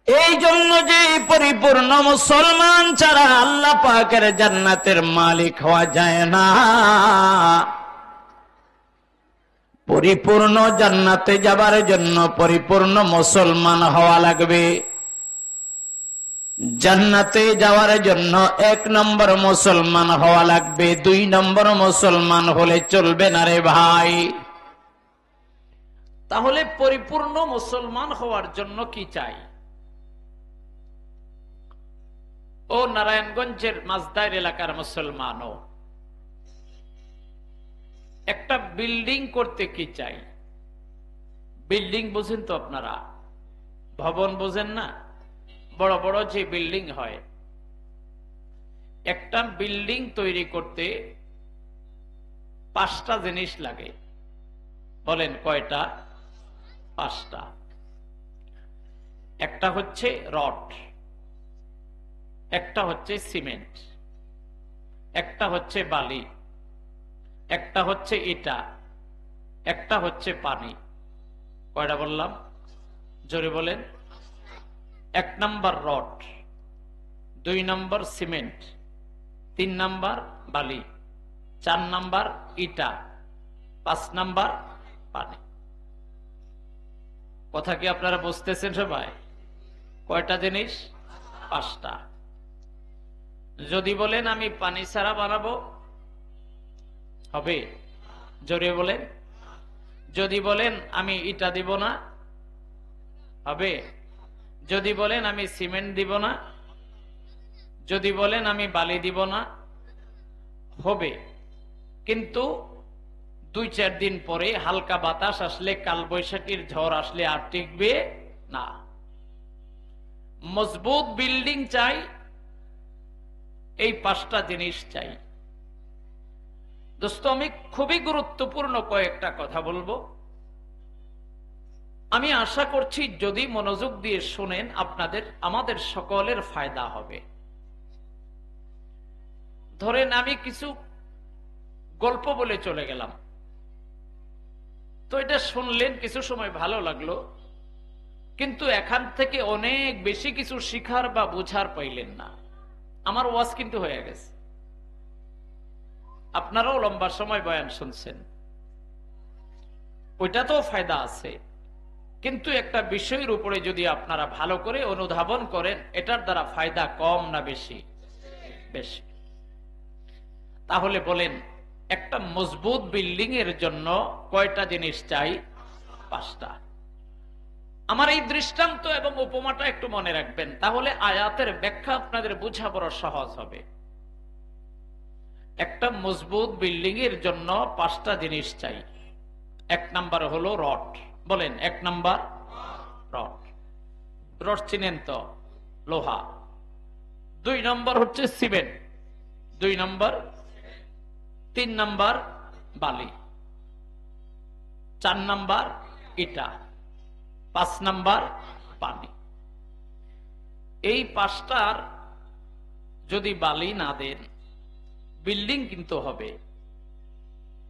এই জন্য যে পরিপূর্ণ মুসলমান ছাড়া আল্লাহ পাকের জান্নাতের মালিক হওয়া যায় না। পরিপূর্ণ জান্নাতে যাবার জন্য পরিপূর্ণ মুসলমান হওয়া লাগবে। জান্নাতে যাওয়ার জন্য 1 নম্বর মুসলমান হওয়া লাগবে, 2 নম্বর মুসলমান হলে চলবে না রে ভাই। তাহলে পরিপূর্ণ মুসলমান হওয়ার জন্য কি চাই? ও নারায়ণগঞ্জের মাঝদার এলাকার মুসলমানও, একটা বিল্ডিং করতে কি চাই? বিল্ডিং বোঝেন তো আপনারা? ভবন বোঝেন না? বড় বড় যে বিল্ডিং হয়, একটা বিল্ডিং তৈরি করতে 5টা জিনিস লাগে। বলেন কয়টা? 5টা। একটা হচ্ছে রড, একটা হচ্ছে সিমেন্ট, একটা হচ্ছে বালি, একটা হচ্ছে ইটা, একটা হচ্ছে পানি। কয়টা বললাম? জোরে বলেন। 1 নম্বর রড, 2 নম্বর সিমেন্ট, 3 নম্বর বালি, 4 নম্বর ইটা, 5 নম্বর পানি। কথা কি আপনারা বুঝতেছেন সবাই? কয়টা জিনিস? 5টা। যদি বলেন আমি পানি ছাড়া বানাবো, হবে? জোরে বলেন। যদি বলেন আমি ইটা দিব না, হবে? যদি বলেন আমি সিমেন্ট দিব না, যদি বলেন আমি বালি দিব না, হবে। কিন্তু 2-4 দিন পরে হালকা বাতাস আসলে, কালবৈশাখীর ঝড় আসলে আর টিকবে না। মজবুত বিল্ডিং চাই, এই 5টা জিনিস চাই। দোস্ত, আমি খুবই গুরুত্বপূর্ণ কয়েকটা কথা বলবো। আমি আশা করছি যদি মনোযোগ দিয়ে শুনেন, আমাদের সকলের ফায়দা হবে। ধরেন আমি কিছু গল্প বলে চলে গেলাম, তো এটা শুনলেন, কিছু সময় ভালো লাগলো, কিন্তু এখান থেকে অনেক বেশি কিছু শিখার বা বোঝার পাইলেন না। আমার ওয়াজ কিন্তু হয়ে গেছে, আপনারাও লম্বা সময় বয়ান শুনছেন, ওইটাতেও ফায়দা আছে। কিন্তু একটা বিষয়ের উপরে যদি আপনারা ভালো করে অনুধাবন করেন, এটার দ্বারা ফায়দা কম না বেশি? বেশি। তাহলে বলেন, একটা মজবুত বিল্ডিং এর জন্য কয়টা জিনিস চাই? 5টা। আমার এই দৃষ্টান্ত এবং উপমাটা একটু মনে রাখবেন, তাহলে আয়াতের ব্যাখ্যা আপনাদের বোঝা বড় সহজ হবে। একটা মজবুত বিল্ডিং এর জন্য 5টা জিনিস চাই। 1 নাম্বার হলো রড। বলেন, 1 নাম্বার রড। রড চিনেন তো? লোহা। 2 নম্বর হচ্ছে সিমেন্ট, 2 নম্বর, 3 নম্বর বালি, 4 নম্বর ইটা, 5 নম্বর পানি। এই 5টার যদি বালি না দেন, বিল্ডিং কিন্তু হবে,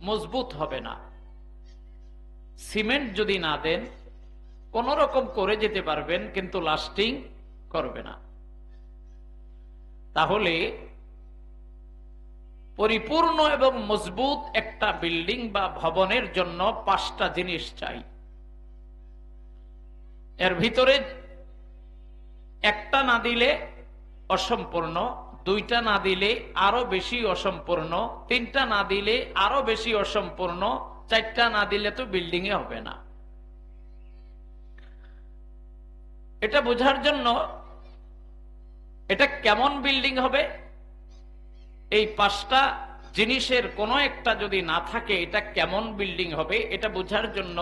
মজবুত হবে না। সিমেন্ট যদি না দেন, কোন রকম করে যেতে পারবেন, কিন্তু লাস্টিং করবে না। তাহলে পরিপূর্ণ এবং মজবুত একটা বিল্ডিং বা ভবনের জন্য 5টা জিনিস চাই। এর ভিতরে একটা না দিলে অসম্পূর্ণ, 2টা না দিলে আরো বেশি অসম্পূর্ণ, 3টা না দিলে আরো বেশি অসম্পূর্ণ, 4টা না দিলে তো বিল্ডিং এ হবে না। এটা বোঝার জন্য, এটা কেমন বিল্ডিং হবে, এই 5টা জিনিসের কোনো একটা যদি না থাকে, এটা কেমন বিল্ডিং হবে, এটা বোঝার জন্য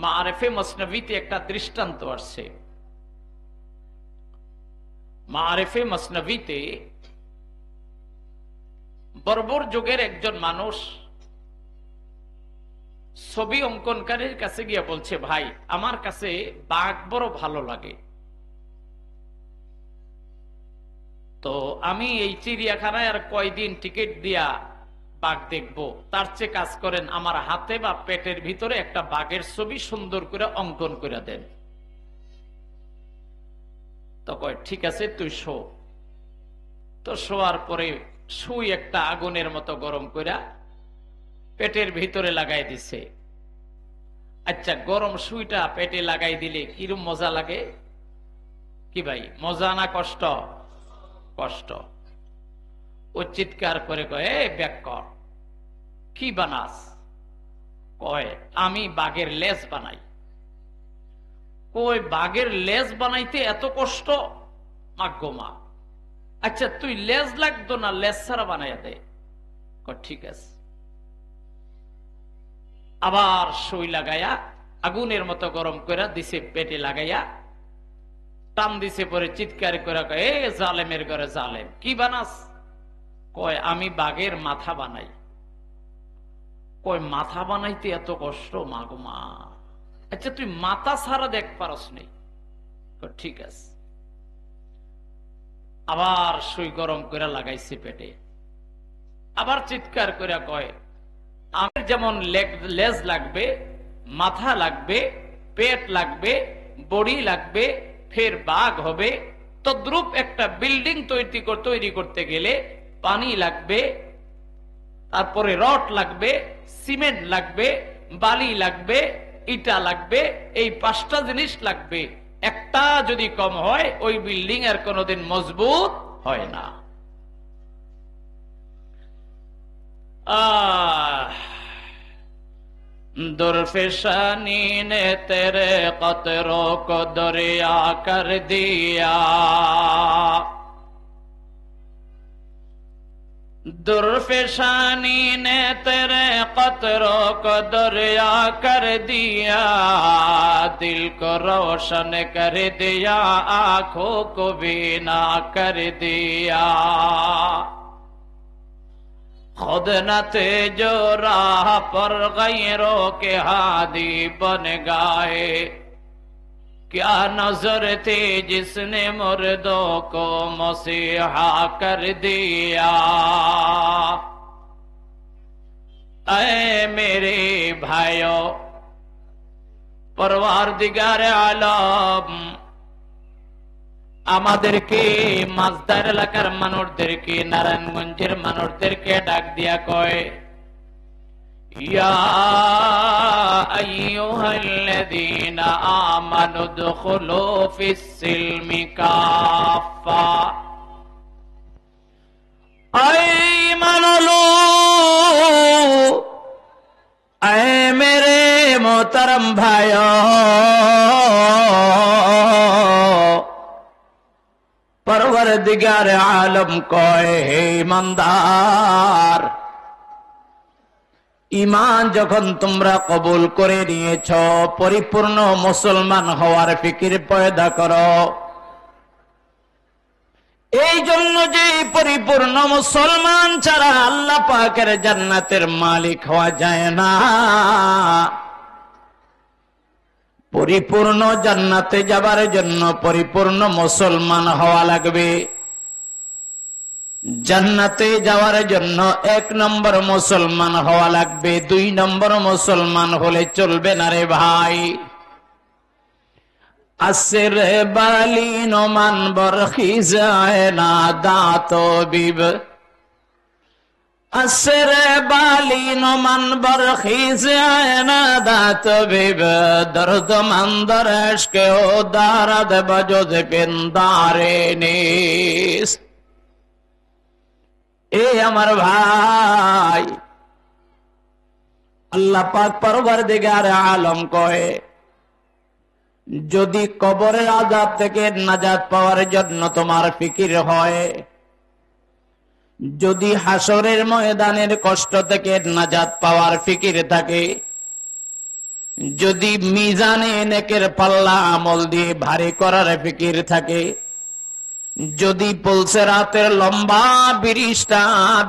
মাআরিফে মসনবীতে একটা দৃষ্টান্ত আসছে। মাআরিফে মসনবীতে বর্বর যুগের একজন মানুষ ছবি অঙ্কনকারীর কাছে গিয়ে বলছে, ভাই আমার কাছে বাঘ বড় ভালো লাগে, তো আমি এই চিড়িয়াখানায় আর কয়দিন টিকিট দিয়া বাঘ দেখবো, তার চেয়ে কাজ করেন আমার হাতে বা পেটের ভিতরে একটা বাঘের ছবি সুন্দর করে অঙ্কন করে দেন। তো কয় ঠিক আছে তুই শো। তো শোয়ার পরে সুই একটা আগুনের মতো গরম কইরা পেটের ভিতরে লাগাই দিছে। আচ্ছা, গরম সুইটা পেটে লাগাই দিলে কিরম মজা লাগে? কি ভাই, মজা না কষ্ট? কষ্ট। ও চিৎকার করে কয়, এ ব্যাককর, কি বানাস? কয় আমি বাঘের লেজ বানাই। কই বাঘের লেজ বানাইতে এত কষ্ট? মাগো মা, আচ্ছা তুই লেজ লাগতো না, লেজ ছাড়া বানাইয়া দে। ঠিক আছে। আবার সুই লাগাইয়া আগুনের মতো গরম করে দিছে পেটে লাগাইয়া, টান দিছে, পরে চিৎকার করে কয়, এ জালেমের ঘরে জালেম, কি বানাস? কয় আমি বাঘের মাথা বানাই। কয় মাথা বানাইতে এত কষ্ট? মাগো মা, আচ্ছা তুই মাথা ছাড়া দেখ পারস নেই। ঠিক আছে। আবার সুই গরম করে লাগাইছে পেটে, আবার চিৎকার করে কয় আমার যেমন লেজ লাগবে, মাথা লাগবে, পেট লাগবে, বডি লাগবে, ফের বাঘ হবে, তদ্রূপ একটা বিল্ডিং তৈরি করতে গেলে পানি লাগবে, তারপরে রড লাগবে, সিমেন্ট লাগবে, বালি লাগবে, ইটা লাগবে, এই 5টা জিনিস লাগবে। একটা যদি কম হয় ওই বিল্ডিং এর কোনোদিন মজবুত হয় না। दुर्फिशानी ने तेरे कतरों को दरिया कर दिया, दुर्फिशानी ने तेरे कतरों को दरिया कर दिया, दिल को रोशन कर दिया, आंखों को बीना कर दिया। खुद न थे जो राह पर गैरों के हादी बन गए, क्या नजर थी जिसने मुर्दों को मसीहा कर दिया। ऐ मेरे भाइयों, परवारदिगार आलम আমাদেরকে মাছদার এলাকার মানুষদেরকে, নারায়ণগঞ্জের মানুষদেরকে ডাক দিয়া কয়, ইয়া আইয়ুহাল্লাযীনা আমানু দুখুলু ফিস-সিলমি কাফা। আয় মানলো, আয় মেরে মোহতারাম ভাইও, परवरदिगार आलम कय, हे ईमानदार, ईमान যখন তোমরা কবুল করে নিয়েছো, পরিপূর্ণ মুসলমান হওয়ার ফিকির পয়দা করো। এই জন্য যে পরিপূর্ণ মুসলমান ছাড়া আল্লাহ পাকের জান্নাতের মালিক হওয়া যায় না। পরিপূর্ণ জান্নাতে যাবার জন্য পরিপূর্ণ মুসলমান হওয়া লাগবে। জান্নাতে যাওয়ার জন্য 1 নম্বর মুসলমান হওয়া লাগবে, 2 নম্বর মুসলমান হলে চলবে না রে ভাই। আসর বালিন মান বরখিজায় না দাতো বিব, আসর বালিন মান বরখিজায় না দাতো বিব, দর্দ মন্দর ইশকে ও দারদ বজুদ পিন্দারে নিস। এ আমার ভাই, আল্লাহ পাক পরওয়ারদিগার আলম কয়, যদি কবরের আযাব থেকে নাজাত পাওয়ার জন্য তোমার ফিকির হয়, যদি হাসরের ময়দানের কষ্ট থেকে নাজাত পাওয়ার ফিকির থাকে, যদি মিজানে নেকের পাল্লা আমল দিয়ে ভারী করার ফিকির থাকে, যদি পলসে রাতের লম্বা ব্রিজটা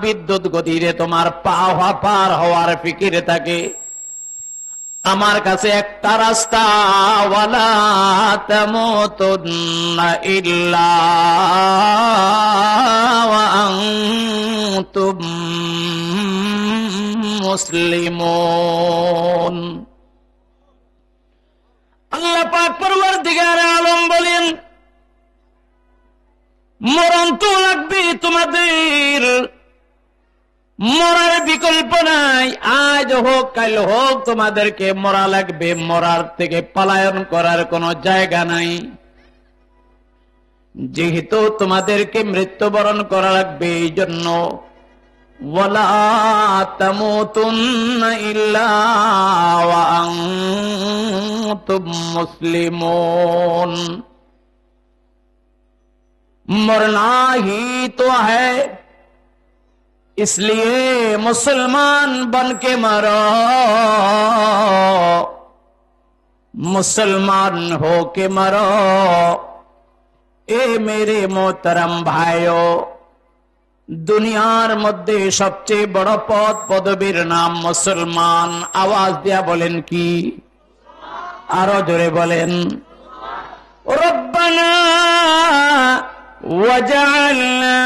বিদ্যুৎ গতিতে তোমার পার হওয়ার ফিকির থাকে, আমার কাছে একটা রাস্তা, ওয়ালা তামুতুন্না ইল্লা ওয়া আনতুম মুসলিমুন। আল্লাহ পাক পরওয়ারদিগার আলম বলেন, লাগবে তোমাদের, মরার বিকল্প নাই। আজ হোক কাল হোক তোমাদেরকে মরা লাগবে, মরার থেকে পলায়ন করার কোনো জায়গা নাই। যেহেতু তোমাদেরকে মৃত্যুবরণ করা লাগবে, এই জন্য ওয়ালা তামুতুন্না ইল্লা ওয়া আনতুম মুসলিমুন, मरना ही तो है, इसलिए मुसलमान बन के मरो, मुसलमान हो के मरो। ए मेरे मोहतरम भाइयों, দুনিয়ার মধ্যে সবচেয়ে বড় পদ পদবীর নাম মুসলমান। আওয়াজ দিয়া বলেন কি? আরো জোরে বলেন। রব্বানা ওয়াজআলনা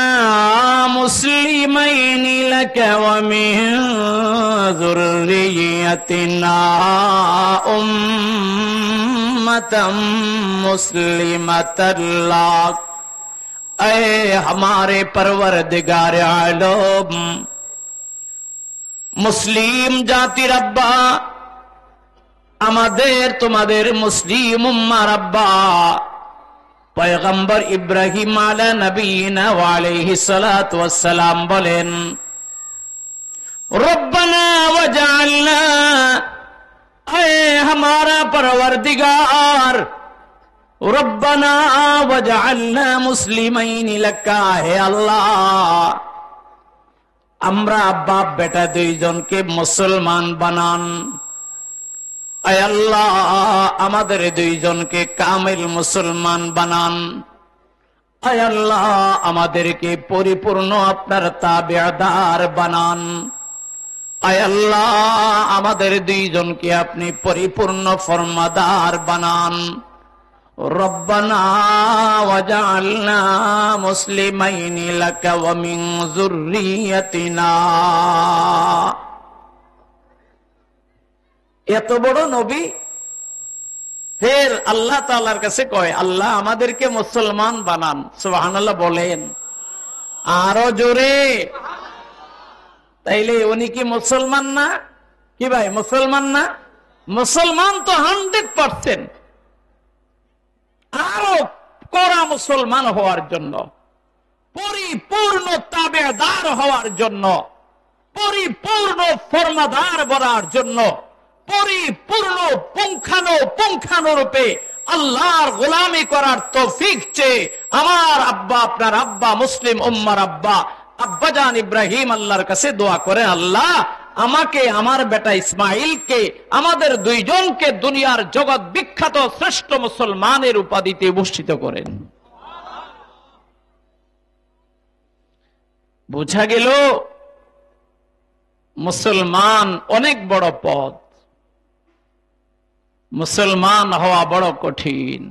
মুসলিমাইনি লাকা ওয়া মিন যুররিয়্যাতিনা উম্মাতাম মুসলিমাতাল লাক। ऐ हमारे परवरदिगार आलम, মুসলিম জাতির আব্বা, আমাদের তোমাদের মুসলিম উম্মার আব্বা পয়গম্বর ইব্রাহিম আলা নবীনা ওয়া আলাইহিস সালাতু ওয়াস সালাম বলেন, রব্বানা ওয়াজআলনা, ऐ हमारा परवरदिगार, रब्बना वजअलना मुस्लिमाइन लका, हे अल्लाह আমরা বাপ বেটা দুইজনকে মুসলমান বানান। আয় আল্লাহ আমাদের দুইজনকে কামিল মুসলমান বানান। আয় আল্লাহ আমাদেরকে পরিপূর্ণ আপনার তাবেদার বানান। আয় আল্লাহ আমাদের দুইজনকে আপনি পরিপূর্ণ ফরমাদার বানান। রব্বানা ওয়াজআলনা মুসলিমাইনি লাকা ওয়া মিন যুররিয়্যাতিনা। এত বড় নবী ফের আল্লাহ তাআলার কাছে কয়, আল্লাহ আমাদেরকে মুসলমান বানান। সুবহানাল্লাহ বলেন আরো জোরে। তাইলে উনি কি মুসলমান না? কি ভাই মুসলমান না? মুসলমান তো 100%। আরো কড়া মুসলমান হওয়ার জন্য, পরিপূর্ণ তাবেদার হওয়ার জন্য, পরিপূর্ণ ফরমাদার বলার জন্য, পরিপূর্ণ পুঙ্খানুরূপে আল্লাহর গোলামি করার তৌফিক চেয়ে আমার আব্বা, আপনার আব্বা, মুসলিম উম্মার আব্বা আব্বাজান ইব্রাহিম আল্লাহর কাছে দোয়া করে, আল্লাহ আমাকে, আমার বেটা ইসমাইলকে, আমাদের দুইজনকে দুনিয়ার জগৎ বিখ্যাত শ্রেষ্ঠ মুসলমানের উপাধিতে ভূষিত করেন। বোঝা গেল মুসলমান অনেক বড় পদ, মুসলমান হওয়া বড় কঠিন।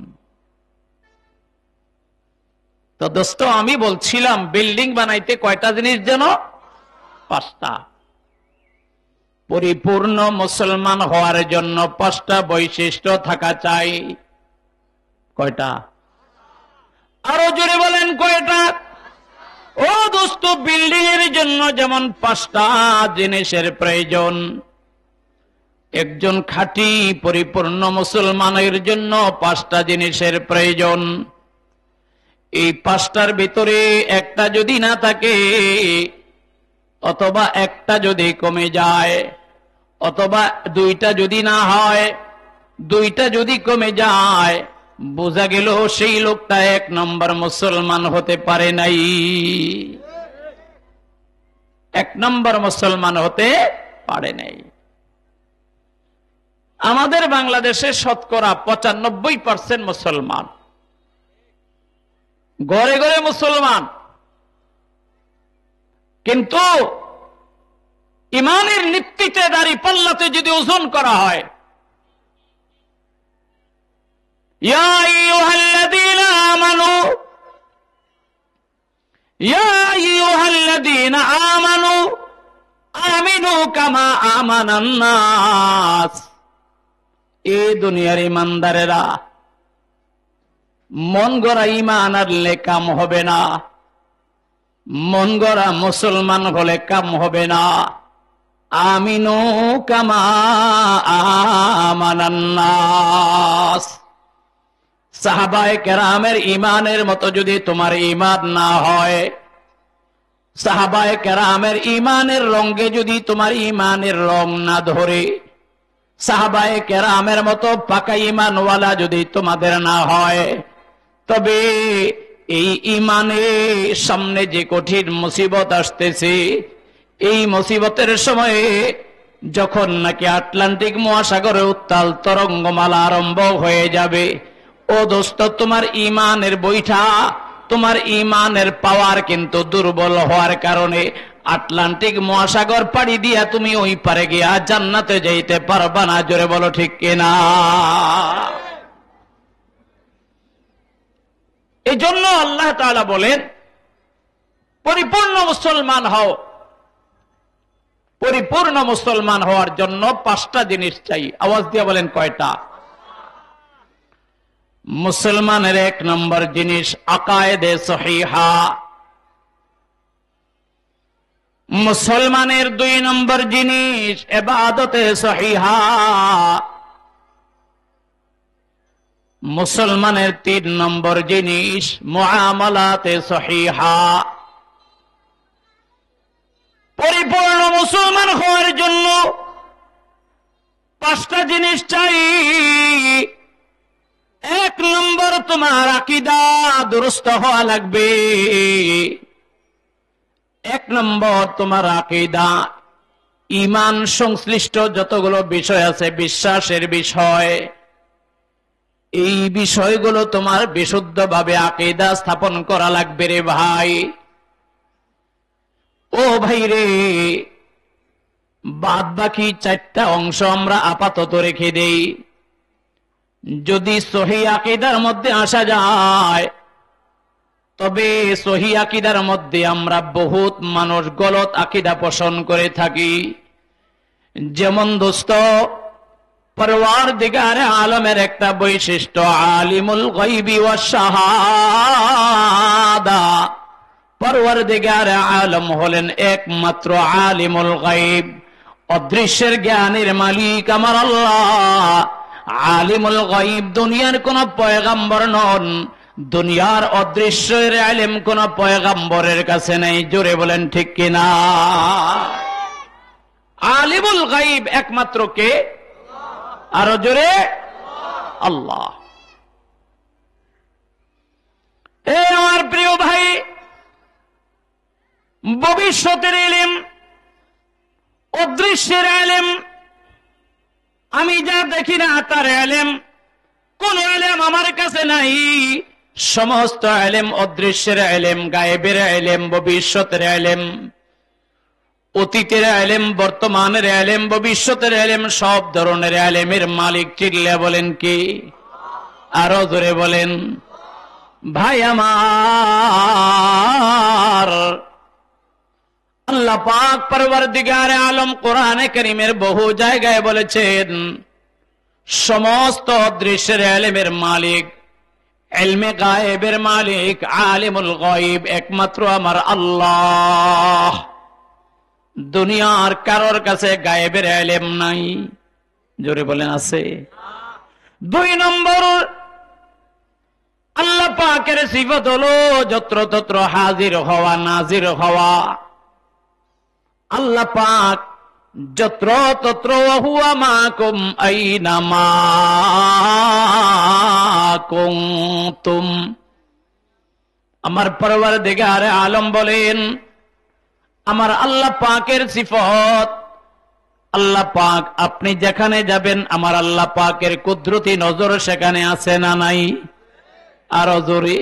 তো দোস্ত আমি বলছিলাম বিল্ডিং বানাইতে কয়টা জিনিস যেন? 5টা। পরিপূর্ণ মুসলমান হওয়ার জন্য 5টা বৈশিষ্ট্য থাকা চাই। কয়টা? আরো জোরে বলেন কয়টা? ও দোস্ত, বিল্ডিং এর জন্য যেমন 5টা জিনিসের প্রয়োজন, একজন খাঁটি পরিপূর্ণ মুসলমানের জন্য 5টা জিনিসের প্রয়োজন। এই 5টার ভিতরে একটা যদি না থাকে, অথবা একটা যদি কমে যায়, অথবা 2টা যদি না হয়, 2টা যদি কমে যায়, বোঝা গেল সেই লোকটা 1 নম্বর মুসলমান হতে পারে নাই। 1 নম্বর মুসলমান হতে পারে নাই। আমাদের বাংলাদেশে শতকরা 95% মুসলমান, ঘরে ঘরে মুসলমান, কিন্তু ইমানের নিত্যিতে দাড়ি পাল্লাতে যদি ওজন করা হয়, ইয়া আইয়ুহাল্লাযীনা আমানু, ইয়া আইয়ুহাল্লাযীনা আমানু আমিনু কামা আমানান নাস। এই দুনিয়ার ইমানদারেরা, মন গড়া ঈমান আনলে কাম হবে না। মন গড়া মুসলমান হলে কাম হবে না। আমিনু কামা আমানান নাস। সাহাবায়ে কেরামের ঈমানের মতো যদি তোমার ঈমান না হয়, সাহাবায়ে কেরামের ঈমানের রঙে যদি তোমার ঈমানের রং না ধরে, সাহাবায়ে কেরামের মতো পাকা ঈমানওয়ালা যদি তোমাদের না হয়, তবে এই ঈমানের সামনে যে কঠিন মুসিবত আসতেছে, এই মুসিবতের সময়ে যখন নাকি আটলান্টিক মহাসাগরে উত্তাল তরঙ্গমালা আরম্ভ হয়ে যাবে, ও দোস্ত, তোমার ঈমানের বৈঠা, তোমার ঈমানের পাওয়ার কিন্তু দুর্বল হওয়ার কারণে আটলান্টিক মহাসাগর পাড়ি দিয়া তুমি ওই পারে গিয়া জান্নাতে যাইতে পারবা না। জোরে বলো ঠিক কিনা? এই জন্য আল্লাহ তাআলা বলেন, পরিপূর্ণ মুসলমান হও। পরিপূর্ণ মুসলমান হওয়ার জন্য 5টা জিনিস চাই। আওয়াজ দিয়ে বলেন কয়টা? মুসলমানের 1 নম্বর জিনিস আকায়েদে সহিহা। মুসলমানের 2 নম্বর জিনিস ইবাদতে সহিহা। মুসলমানের 3 নম্বর জিনিস মুআমালাতে সহিহা। পরিপূর্ণ মুসলমান হওয়ার জন্য 5টা জিনিস চাই। 1 নম্বর, তোমার আকীদা দুরুস্ত হওয়া লাগবে। 1 নম্বর তোমার আকীদা, ঈমান সংশ্লিষ্ট যতগুলো বিষয় আছে, বিশ্বাসের বিষয়, এই বিষয়গুলো তোমার বিশুদ্ধভাবে আকীদা স্থাপন করা লাগবে রে ভাই। ও ভাই রে, বাদ বাকি 4টা অংশ আমরা আপাতত রেখে দেই। যদি সহিহ আকীদার মধ্যে আসা যায়, তবে সহিহ আকীদার মধ্যে আমরা বহুত মানুষ গলত আকীদা পোষণ করে থাকি। যেমন দোস্ত, পরওয়ারদিগার আলমের একটা বৈশিষ্ট্য, আলিমুল গায়বি ওয়াশ শাহাদা। পরওয়ারদিগার আলম হলেন একমাত্র আলিমুল গায়ব, অদৃশ্যের জ্ঞানের মালিক আমার আল্লাহ। আলিমুল গায়ব দুনিয়ার কোন পয়গম্বর নন, দুনিয়ার অদৃশ্যের ইলম কোন পয়গম্বরের কাছে নেই। জোরে বলেন ঠিক কিনা? আলিমুল গায়ব একমাত্র কে? আরো জোরে, আল্লাহ। এ আমার প্রিয় ভাই, ভবিষ্যতের ইলম, অদৃশ্যের ইলম, আমি যা দেখি না তার ইলম, কোন ইলম আমার কাছে নাই। সমস্ত ইলম, অদৃশ্যের ইলম, গায়েবের ইলম, ভবিষ্যতের ইলম, অতীতের ইলম, বর্তমানের ইলম, ভবিষ্যতের ইলম, সব ধরনের ইলমের মালিক চিল্লা বলেন কি? আরো জোরে বলেন। ভাই আমার, আল্লাহ পাক পরওয়ারদিগার আলম কোরআনে কারীমের বহু জায়গায় বলেছেন, সমস্ত অদৃশ্যের ইলমের মালিক, ইলমে গায়েবের মালিক, আলিমুল গায়ব একমাত্র আমার আল্লাহ। দুনিয়ার কারোর কাছে গায়েবের ইলম নাই। জোরে বলেন আছে? 2 নম্বর, আল্লাহ পাকের সিফত হলো যত্র তত্র হাজির হওয়া, নাজির হওয়া। আল্লাহ পাক যত্র তত্র হুয়া মাকুম আইনামা কুনতুম। আমার পরওয়ারদিগার আলম বলেন, আমার আল্লাহ পাকের সিফত, আল্লাহ পাক আপনি যেখানে যাবেন আমার আল্লাহ পাকের কুদরতি নজর সেখানে আছে না নাই? আরো জোরে।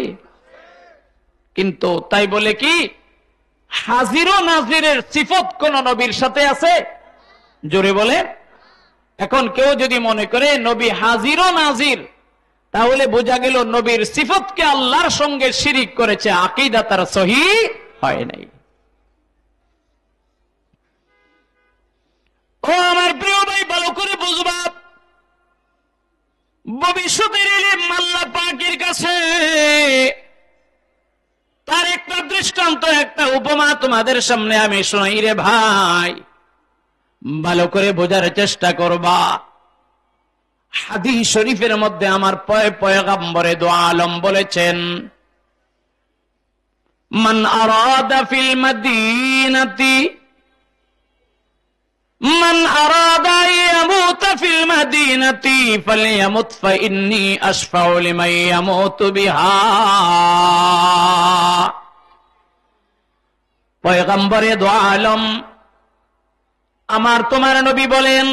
কিন্তু তাই বলে কি হাজির ও নাজিরের সিফত কোন নবীর সাথে আছে? জোরে বলে। এখন কেউ যদি মনে করে নবী হাজির ও নাজির, তাহলে বোঝা গেল নবীর সিফতকে আল্লাহর সঙ্গে শিরিক করেছে, আকীদা তার সহিহ হয় নাই। ও আমার প্রিয় ভাই, ভালো করে বুঝবা, ভবিষ্যতের ইলম আল্লাহ পাকের কাছে। তার একটা দৃষ্টান্ত দৃষ্টান্ত, একটা উপমা তোমাদের সামনে আমি শোনাই রে ভাই, ভালো করে বোঝার চেষ্টা করবা। হাদিস শরীফের মধ্যে আমার পয়গম্বরে দো আলম বলেছেন, মান আরাদা ফিল মাদিনাতি মান আরাদা ইয়ামুতা ফিল মাদিনাতি ফালইয়ামুত ফাইন্নী আশফাউ লিমান ইয়ামুতু বিহা। পয়গম্বরে দো আলম আমার তোমার নবী বলেন,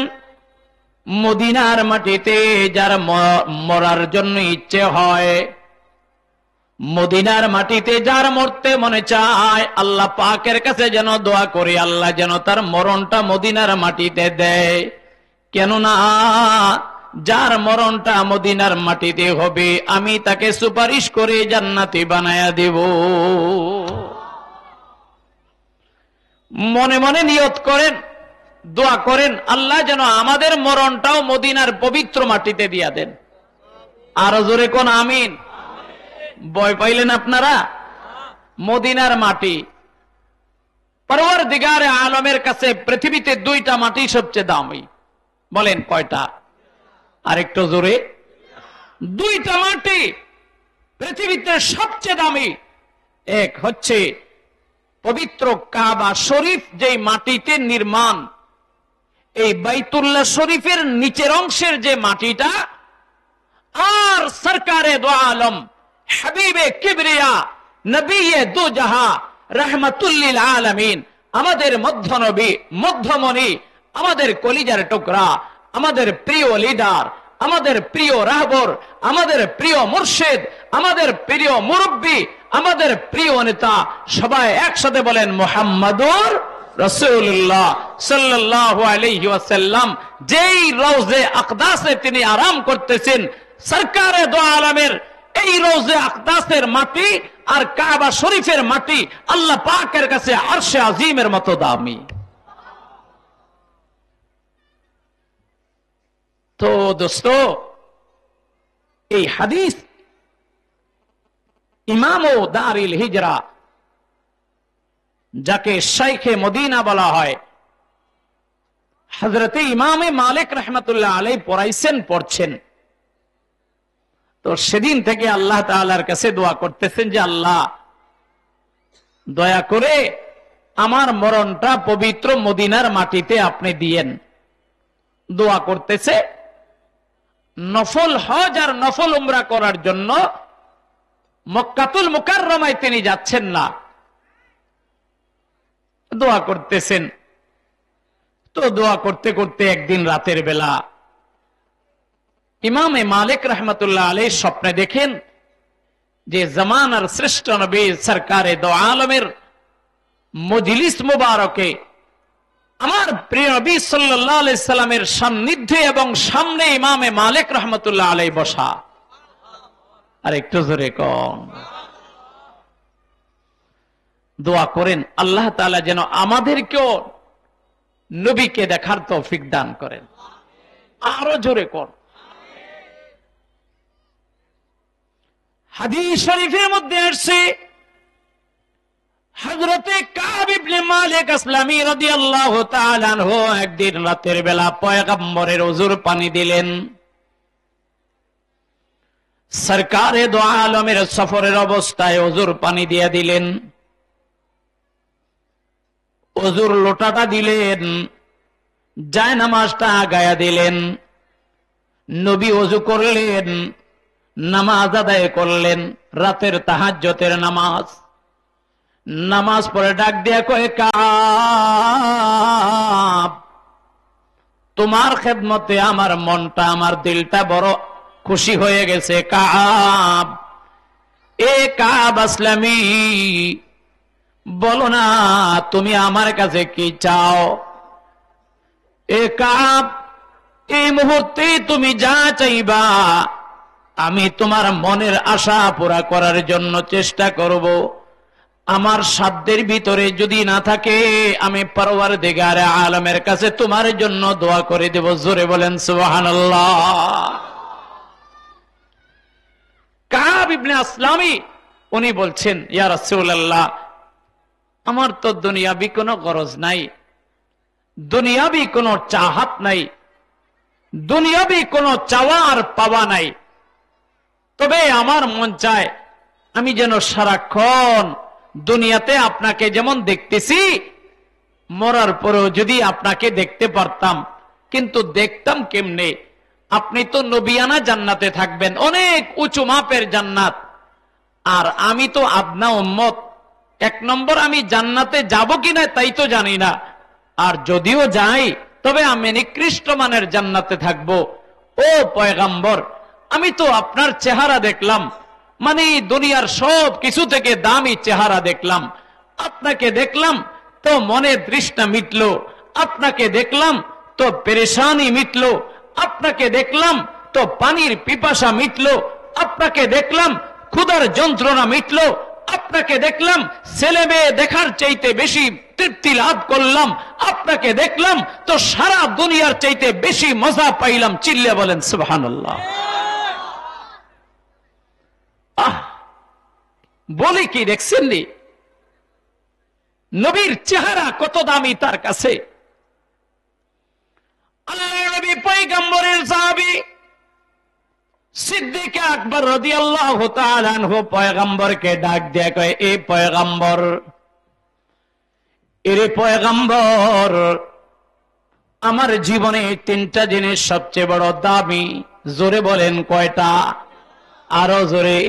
মদিনার মাটিতে যার মরার জন্য ইচ্ছে হয়, মদিনার মাটিতে যার মরতে মনে চায়, আল্লাহ পাকের কাছে যেন দোয়া করে আল্লাহ যেন তার মরণটা মদিনার মাটিতে দেয়। কেননা যার মরণটা মদিনার মাটিতে হবে, আমি তাকে সুপারিশ করে জান্নাতি বানায়া দেব। মনে মনে নিয়ত করেন, দোয়া করেন, আল্লাহ যেন আমাদের মরণটাও মদিনার পবিত্র মাটিতে দিয়া দেন। আরো জোরে কোন আমিন। ভয় পাইলেন আপনারা? মদিনার মাটি, পরওয়ারদিগারে আলমের কাছে পৃথিবীতে দুইটা মাটি সবচেয়ে দামি। বলেন কয়টা? আরেকটু জোরে। দুইটা মাটি পৃথিবীতে সবচেয়ে দামি। এক হচ্ছে পবিত্র কাবা শরীফ, যেই মাটিতে নির্মাণ, এই বাইতুল্লাহ শরীফের নিচের অংশের যে মাটিটা, আর সরকারে দো আলম হাবিবে কিবরিয়া নবিয়ে দো জাহা রাহমাতুল লিল আলামিন, আমাদের মধ্যনবী, মধ্যমণি, আমাদের কলিজার টুকরা, আমাদের প্রিয় লিডার, আমাদের প্রিয় রাহবর, আমাদের প্রিয় মুর্শিদ, আমাদের প্রিয় মুরব্বী, আমাদের প্রিয় নেতা, সবাই একসাথে বলেন মুহাম্মাদুর রাসূলুল্লাহ সাল্লাল্লাহু আলাইহি ওয়াসাল্লাম যেই রওজে আকদাসে তিনি আরাম করতেছেন, সরকারে দো আলমের এই রওজে আকদাসের মাটি আর কাবা শরীফের মাটি আল্লাহ পাকের কাছে আরশে আজিমের মতো দামি। তো দোস্ত, এই হাদিস ইমাম ও দারিল হিজরা, যাকে শাইখে মদিনা বলা হয়, হযরতে ইমামে মালিক রাহমাতুল্লাহ আলাইহি পড়াইছেন, পড়ছেন। তো সেদিন থেকে আল্লাহ তাআলার কাছে দোয়া করতেছেন যে আল্লাহ দয়া করে আমার মরণটা পবিত্র মদিনার মাটিতে আপনি দিয়েন। দোয়া করতেছে নফল হজ আর নফল উমরা করার জন্য মক্কাতুল মুকাররমায় তিনি যাচ্ছেন না, দোয়া করতেছেন। তো দোয়া করতে করতে একদিন রাতের বেলা ইমামে মালিক রাহমাতুল্লাহ আলাইহি স্বপ্নে দেখেন যে জামানার শ্রেষ্ঠ নবী সরকারে দো আলমের মজলিস মুবারকে আমার প্রিয় নবী সাল্লাল্লাহু আলাইহি সাল্লামের সান্নিধ্যে এবং সামনে ইমামে মালিক রাহমাতুল্লাহ আলাইহি বসা। আর একটু জোরে কোন। দোয়া করেন আল্লাহ তাআলা যেন আমাদেরকেও নবীকে দেখার তৌফিক দান করেন। আরো জোরে কোন। হাদিস শরীফের মধ্যে আসছে হযরতে কাব ইবনে মালিক আসলামী রাদিয়াল্লাহু তাআলা আনহু একদিন রাতের বেলা পয়গম্বরের ওযুর পানি দিলেন। সরকারে দো আলমের সফরের অবস্থায় ওযুর পানি দিয়ে দিলেন। ওযুর লোটাটা দিলেন, জায়নামাজটা আগায়া দিলেন। নবী ওযু করলেন, নামাজ আদায় করলেন, রাতের তাহাজ্জুদের নামাজ। নামাজ পড়ে ডাক দিয়া কয়, কাব, তোমার খেদমতে আমার মনটা, আমার দিলটা বড় খুশি হয়ে গেছে। কাব, এ কাব আসলামী, বলো না তুমি আমার কাছে কি চাও? এ কাব, এই মুহূর্তে তুমি যা চাইবা আমি তোমার মনের আশা পুরা করার জন্য চেষ্টা করব। আমার সাধ্যের ভিতরে যদি না থাকে আমি পরওয়ারদিগারে আলমের কাছে তোমার জন্য দোয়া করে দেব। জোরে বলেন সুবহানাল্লাহ। কাব ইবনে আসলামী উনি বলছেন, ইয়া রাসূলুল্লাহ, আমার তো দুনিয়াবি কোনো গরজ নাই, দুনিয়াবি কোনো চাহাত নাই, দুনিয়াবি কোনো চাওয়া আর পাওয়া নাই। তবে আমার মন চায় আমি যেন সারাক্ষণ দুনিয়াতে আপনাকে যেমন দেখতেছি, মরার পরেও যদি আপনাকে দেখতে পারতাম। কিন্তু দেখতাম কেমনে? আপনি তো নবিয়ানা জান্নাতে থাকবেন, অনেক উঁচু মাপের জান্নাত, আর আমি তো আপনা উম্মত। এক নম্বর, আমি জান্নাতে যাব কিনা তাই তো জানি না, আর যদিও যাই তবে আমি নিকৃষ্ট মানের জান্নাতে থাকব। ও পয়গম্বর, আমি তো আপনার চেহারা দেখলাম, মানে দুনিয়ার সব কিছু থেকে দামি চেহারা দেখলাম। আপনাকে দেখলাম তো মনের তৃষ্ণা মিটলো, আপনাকে দেখলাম তো পেরেশানি মিটলো, আপনাকে দেখলাম তো পানির পিপাসা মিটলো, আপনাকে দেখলাম ক্ষুধার যন্ত্রণা মিটলো, আপনাকে দেখলাম ছেলে মেয়ে দেখার চাইতে বেশি তৃপ্তি লাভ করলাম, আপনাকে দেখলাম তো সারা দুনিয়ার চাইতে বেশি মজা পাইলাম। চিল্লে বলেন সুবহানাল্লাহ। বলি কি, দেখছেন নি নবীর চেহারা কত দামি তার কাছে? আল্লাহর নবী পয়গম্বরের সাহাবী সিদ্দিক আকবর রাদিয়াল্লাহু তাআলা আনহু পয়গম্বরকে ডাক দিয়ে কয়, এ পয়গম্বর, এরে পয়গম্বর, আমার জীবনে তিনটা জিনিস সবচেয়ে বড় দামি। জোরে বলেন কয়টা? আরো জোরে।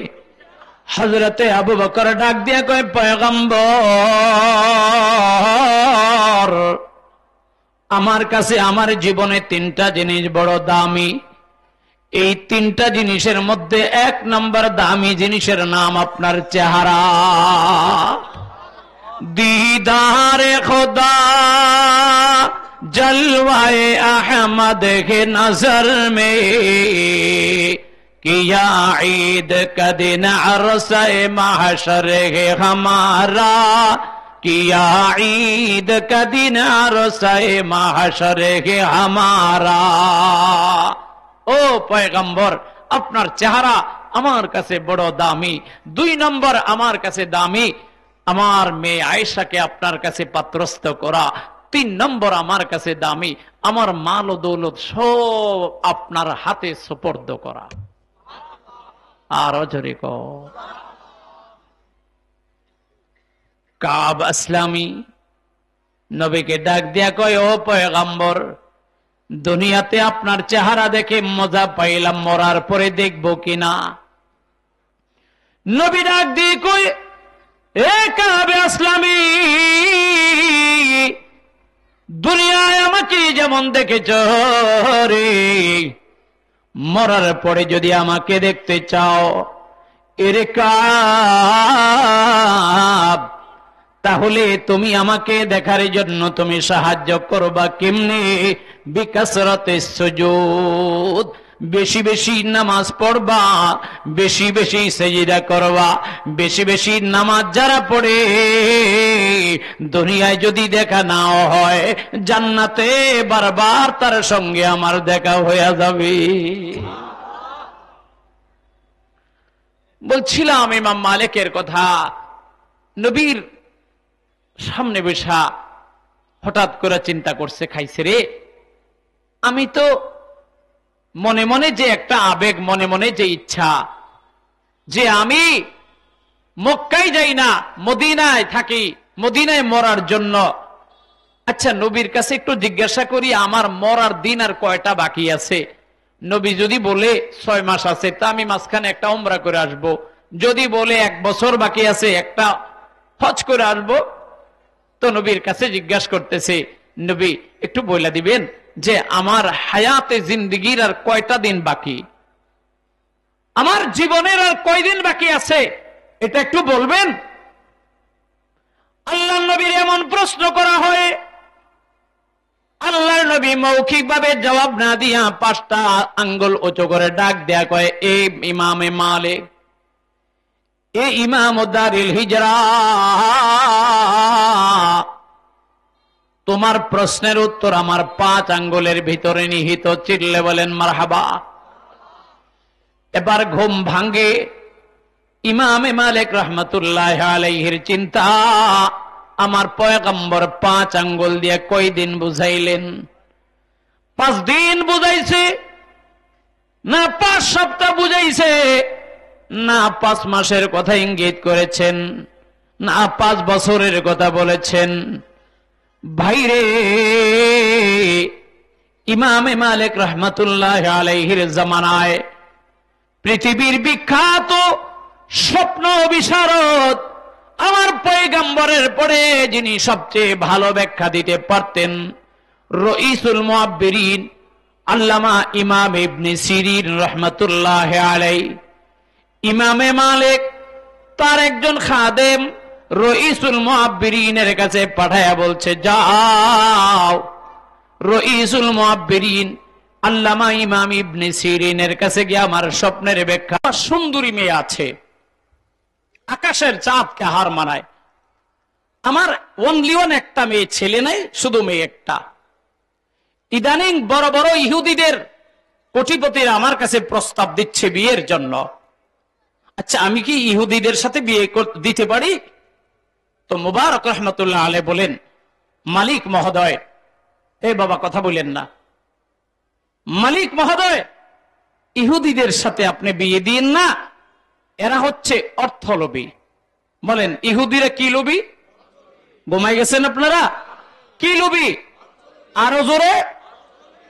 হযরতে আবু বকর ডাক দিয়ে কয়, পয়গম্বর, আমার কাছে আমার জীবনে তিনটা জিনিস বড় দামি। এই তিনটা জিনিসের মধ্যে এক নম্বর দামি জিনিসের নাম আপনার চেহারা। दीदारे खुदा जलवाए अहमद के नजर में किया ईद का दिन अरसे महशर है हमारा, किया ईद का दिन अरसे महशर है हमारा। ও পয়গম্বর, আপনার চেহারা আমার কাছে বড় দামি। দুই নম্বর আমার কাছে দামি আমার মেয়ে আয়েশাকে আপনার কাছে পাত্রস্থ করা। তিন নম্বর আমার কাছে দামি আমার মাল ও দৌলত সব আপনার হাতে সুপর্দ করা। আর জোরে কও। কাব আসলামী নবীকে ডাক দিয়া কয়, ও পয়গম্বর, দুনিয়াতে আপনার চেহারা দেখে মজা পাইলাম, মরার পরে দেখবো কিনা? নবী ডাক দিয়ে কয়, এ কাব আসলামী, দুনিয়ায় আমাকে যেমন দেখেছ রে, মরার পরে যদি আমাকে দেখতে চাও, এরে কাব, তাহলে তুমি আমাকে দেখার জন্য তুমি সাহায্য করবা কেমনে? বিকাসরাতে সুজুদ, বেশি বেশি নামাজ পড়বা, বেশি বেশি সেজদা করবা। বেশি বেশি নামাজ যারা পড়ে দুনিয়ায় যদি দেখা নাও হয়, জান্নাতে বারবার তার সঙ্গে আমার দেখা হয়ে যাবে। বলছিলাম ইমাম মালিকের কথা। নবীর সামনে বসা হঠাৎ করে চিন্তা করছে, খাইছে রে, আমি তো মনে মনে যে একটা আবেগ, মনে মনে যে ইচ্ছা যে আমি মক্কায় যাই না, মদিনায় থাকি, মদিনায় মরার জন্য। আচ্ছা, নবীর কাছে একটু জিজ্ঞাসা করি আমার মরার দিন আর কয়টা বাকি আছে। নবী যদি বলে 6 মাস আছে, তা আমি মাঝখানে একটা উমরা করে আসব। যদি বলে 1 বছর বাকি আছে, একটা হজ করে আসব। তো নবীর কাছে জিজ্ঞাসা করতেছে, নবী একটু বলে দিবেন যে আমার হায়াতে জিন্দেগির আর কয়টা দিন বাকি, আমার জীবনের আর কয়দিন বাকি আছে, এটা একটু বলবেন। আল্লাহর নবীর এমন প্রশ্ন করা হয়, আল্লাহর নবী মৌখিক ভাবে জবাব না দিয়া 5টা আঙ্গুল উঁচু করে ডাক দেয়া কয়, এ ইমামে মালিক, এ ইমাম দারিল হিজরা, তোমার প্রশ্নের উত্তর আমার 5 আঙ্গুলের ভিতরে নিহিত। চিল্লে বলেন মারহাবা। এবার ঘুম ভাঙ্গে ইমামে মালিক রহমতুল্লাহ আলাইহির চিন্তা, আমার পয়গম্বর 5 আঙ্গুল দিয়ে কয়দিন বুঝাইলেন? 5 দিন বুঝাইছে না 5 সপ্তাহ বুঝাইছে, না 5 মাসের কথা ইঙ্গিত করেছেন, না 5 বছরের কথা বলেছেন। ভাইরে, ইমামে মালিক রহমতুল্লাহ আলাইহির জামানায় পৃথিবীর বিখ্যাত স্বপ্ন বিশারদ আমার পয়গম্বরের পরে যিনি সবচেয়ে ভালো ব্যাখ্যা দিতে পারতেন, রইসুল মুআব্বিরিন আল্লামা ইমাম ইবনে সিরিন রহমতুল্লাহ আলাইহি। ইমামে মালিক তার একজন খাদেম রইসুল মুআব্বিরিনের কাছে পাঠায়া বলছে, যাও রইসুল মুআব্বিরিন আল্লামা ইমাম ইবনে সিরিনের কাছে গিয়ে আমার স্বপ্নের ব্যাখ্যা। সুন্দরী মেয়ে আছে, আকাশের চাঁদকে হার মানায়। আমার অনলি ওয়ান একটা মেয়ে, ছেলে নাই, শুধু মেয়ে একটা। ইদানিং বড় বড় ইহুদিদের কোটিপতিরা আমার কাছে প্রস্তাব দিচ্ছে বিয়ের জন্য। আচ্ছা, আমি কি ইহুদিদের সাথে বিয়ে দিতে পারি? তো মুবারক রহমতুল্লাহ আলাইহি বলেন, মালিক মহোদয়, এ বাবা কথা বলেন না, মালিক মহোদয়, ইহুদিদের সাথে আপনি বিয়ে দিন না, এরা হচ্ছে অর্থলোভী। বলেন, ইহুদিরা কি লোভী? ঘুমাই গেছেন আপনারা? কি লোভী? আরো জোরে,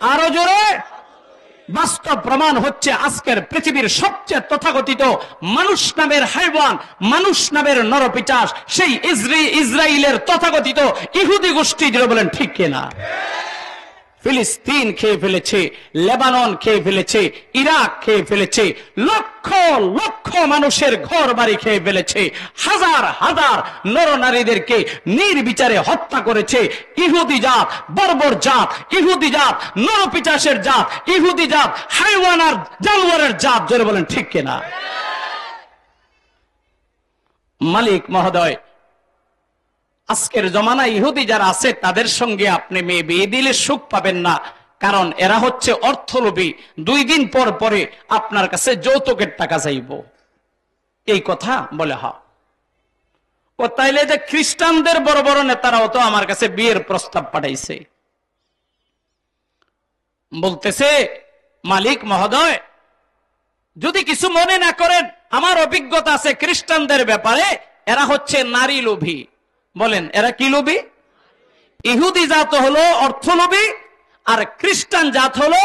আরো জোরে। বাস্তব প্রমাণ হচ্ছে আজকের পৃথিবীর সবচেয়ে তথাকথিত মানুষ নামের হাইওয়ান, মানুষ নামের নরপিচাস, সেই ইসরায়েলের তথাকথিত ইহুদি গোষ্ঠী। যেটা বলেন ঠিক কিনা? ফিলিস্তিন খেয়ে ফেলেছে, লেবানন খেয়ে ফেলেছে, ইরাক খেয়ে ফেলেছে, লক্ষ লক্ষ মানুষের ঘর বাড়ি খেয়ে ফেলেছে, হাজার হাজার নরনারীদেরকে নির্বিচারে হত্যা করেছে। ইহুদি জাত, বর্বর জাত, ইহুদি জাত, নরপিচাসের জাত, ইহুদি জাত, হাইওয়ান আর জানোয়ারের জাত। জোরে বলেন ঠিক কিনা? মালিক মহোদয়, আজকের জমানায় ইহুদি যারা আছে তাদের সঙ্গে আপনি মেয়ে বিয়ে দিলে সুখ পাবেন না, কারণ এরা হচ্ছে অর্থলোভী। 2 দিন পর পরে আপনার কাছে যৌতুকের টাকা চাইব। এই কথা বলে। হ্যাঁ, ও তাইলে যে খ্রিস্টানদের বড় বড় নেতারাও তো আমার কাছে বিয়ের প্রস্তাব পাঠাইছে। বলতেছে, মালিক মহোদয়, যদি কিছু মনে না করেন, আমার অভিজ্ঞতা আছে খ্রিস্টানদের ব্যাপারে, এরা হচ্ছে নারী লোভী। বলেন, এরা কি লোভী? ইহুদি জাত হলো অর্থলোভী, আর খ্রিস্টান জাত হলো